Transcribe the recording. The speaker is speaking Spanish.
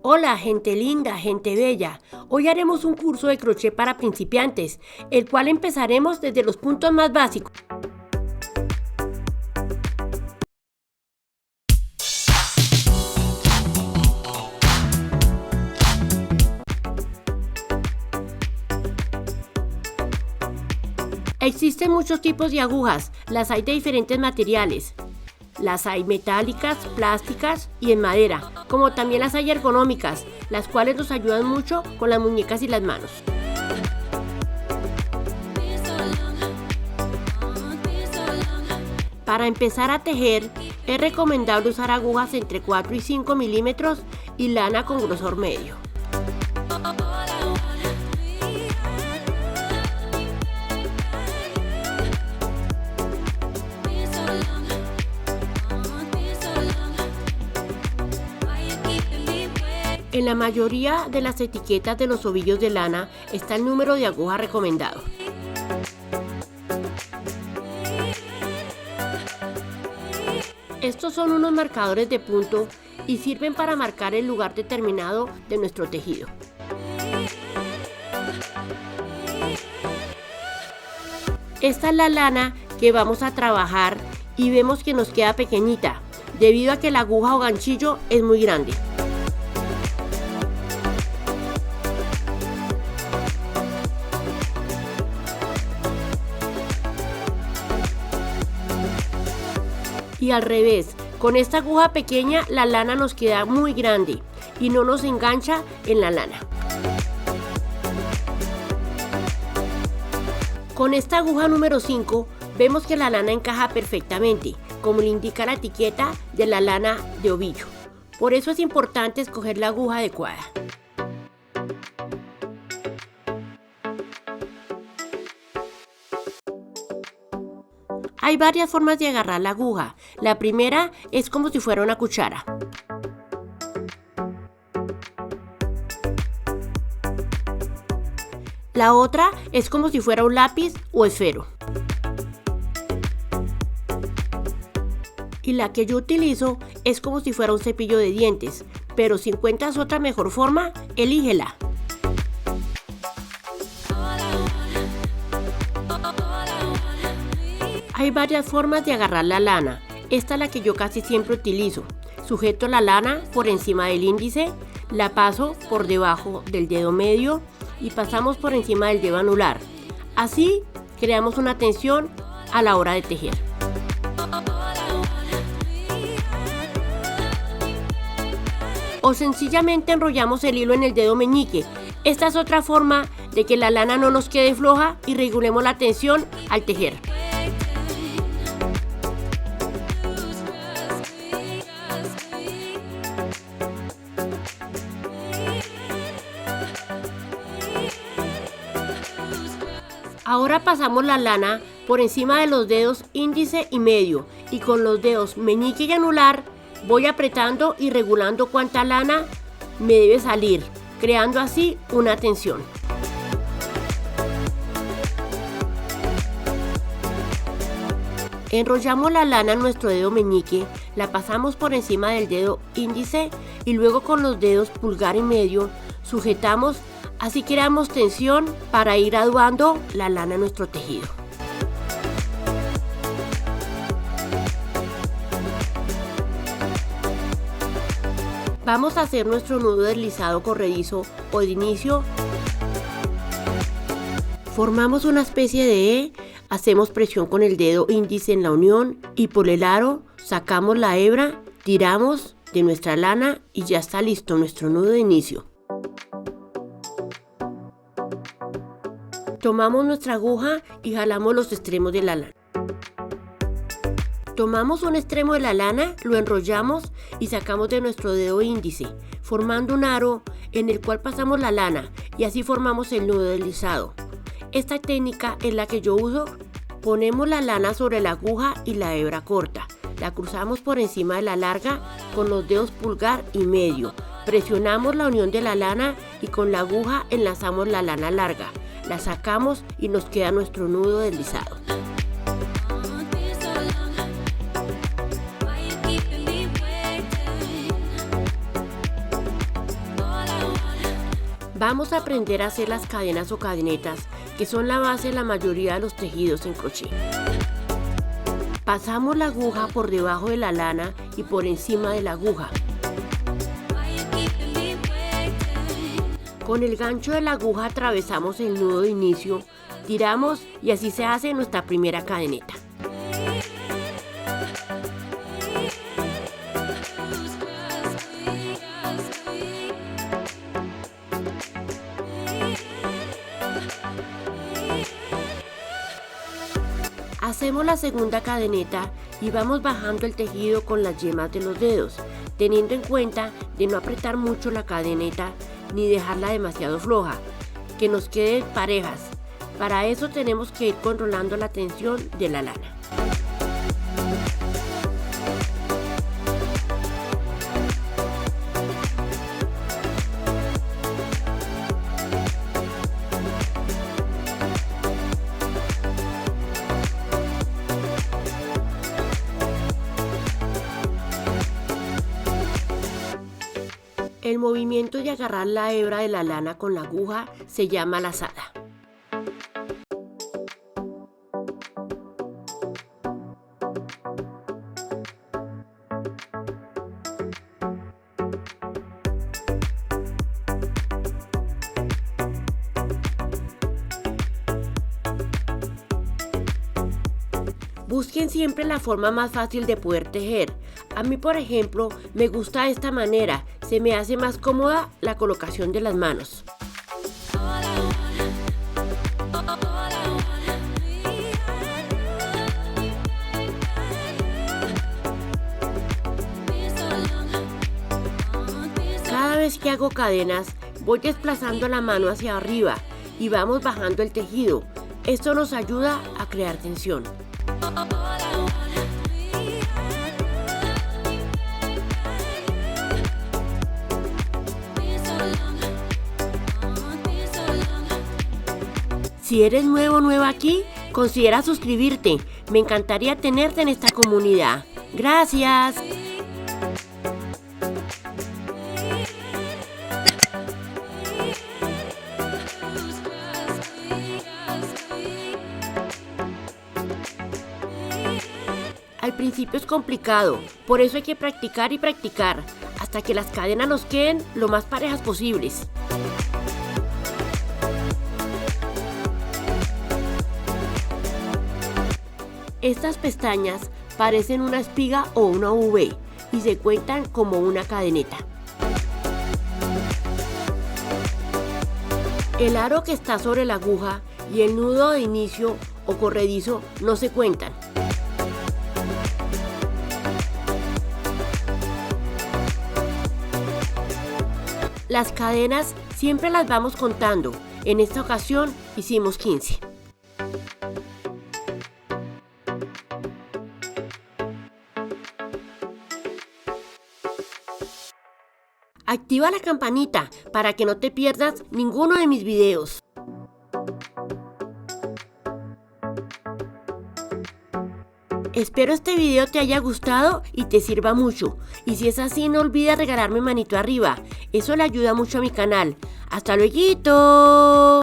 Hola, gente linda, gente bella. Hoy haremos un curso de crochet para principiantes, el cual empezaremos desde los puntos más básicos. Existen muchos tipos de agujas, las hay de diferentes materiales. Las hay metálicas, plásticas y en madera, como también las hay ergonómicas, las cuales nos ayudan mucho con las muñecas y las manos. Para empezar a tejer, es recomendable usar agujas entre 4 y 5 milímetros y lana con grosor medio. En la mayoría de las etiquetas de los ovillos de lana está el número de aguja recomendado. Estos son unos marcadores de punto y sirven para marcar el lugar determinado de nuestro tejido. Esta es la lana que vamos a trabajar y vemos que nos queda pequeñita, debido a que la aguja o ganchillo es muy grande. Y al revés, con esta aguja pequeña la lana nos queda muy grande y no nos engancha en la lana. Con esta aguja número 5 vemos que la lana encaja perfectamente, como le indica la etiqueta de la lana de ovillo. Por eso es importante escoger la aguja adecuada. Hay varias formas de agarrar la aguja. La primera es como si fuera una cuchara. La otra es como si fuera un lápiz o esfero. Y la que yo utilizo es como si fuera un cepillo de dientes, pero si encuentras otra mejor forma, elígela. Hay varias formas de agarrar la lana. Esta es la que yo casi siempre utilizo. Sujeto la lana por encima del índice, la paso por debajo del dedo medio y pasamos por encima del dedo anular. Así creamos una tensión a la hora de tejer. O sencillamente enrollamos el hilo en el dedo meñique. Esta es otra forma de que la lana no nos quede floja y regulemos la tensión al tejer. Ahora pasamos la lana por encima de los dedos índice y medio y con los dedos meñique y anular voy apretando y regulando cuánta lana me debe salir, creando así una tensión. Enrollamos la lana en nuestro dedo meñique, la pasamos por encima del dedo índice y luego con los dedos pulgar y medio sujetamos. Así creamos tensión para ir graduando la lana en nuestro tejido. Vamos a hacer nuestro nudo deslizado corredizo o de inicio. Formamos una especie de E, hacemos presión con el dedo índice en la unión y por el aro sacamos la hebra, tiramos de nuestra lana y ya está listo nuestro nudo de inicio. Tomamos nuestra aguja y jalamos los extremos de la lana. Tomamos un extremo de la lana, lo enrollamos y sacamos de nuestro dedo índice, formando un aro en el cual pasamos la lana y así formamos el nudo deslizado. Esta técnica es la que yo uso. Ponemos la lana sobre la aguja y la hebra corta. La cruzamos por encima de la larga con los dedos pulgar y medio. Presionamos la unión de la lana y con la aguja enlazamos la lana larga. La sacamos y nos queda nuestro nudo deslizado. Vamos a aprender a hacer las cadenas o cadenetas, que son la base de la mayoría de los tejidos en crochet. Pasamos la aguja por debajo de la lana y por encima de la aguja. Con el gancho de la aguja atravesamos el nudo de inicio, tiramos y así se hace nuestra primera cadeneta. Hacemos la segunda cadeneta y vamos bajando el tejido con las yemas de los dedos, teniendo en cuenta de no apretar mucho la cadeneta ni dejarla demasiado floja, que nos queden parejas. Para eso tenemos que ir controlando la tensión de la lana. El movimiento de agarrar la hebra de la lana con la aguja se llama lazada. Busquen siempre la forma más fácil de poder tejer. A mí, por ejemplo, me gusta de esta manera, se me hace más cómoda la colocación de las manos. Cada vez que hago cadenas, voy desplazando la mano hacia arriba y vamos bajando el tejido. Esto nos ayuda a crear tensión. Si eres nuevo o nueva aquí, considera suscribirte. Me encantaría tenerte en esta comunidad. Gracias. Al principio es complicado, por eso hay que practicar y practicar, hasta que las cadenas nos queden lo más parejas posibles. Estas pestañas parecen una espiga o una V y se cuentan como una cadeneta. El aro que está sobre la aguja y el nudo de inicio o corredizo no se cuentan. Las cadenas siempre las vamos contando. En esta ocasión hicimos 15. Activa la campanita para que no te pierdas ninguno de mis videos. Espero este video te haya gustado y te sirva mucho. Y si es así, no olvides regalarme manito arriba. Eso le ayuda mucho a mi canal. ¡Hasta luego!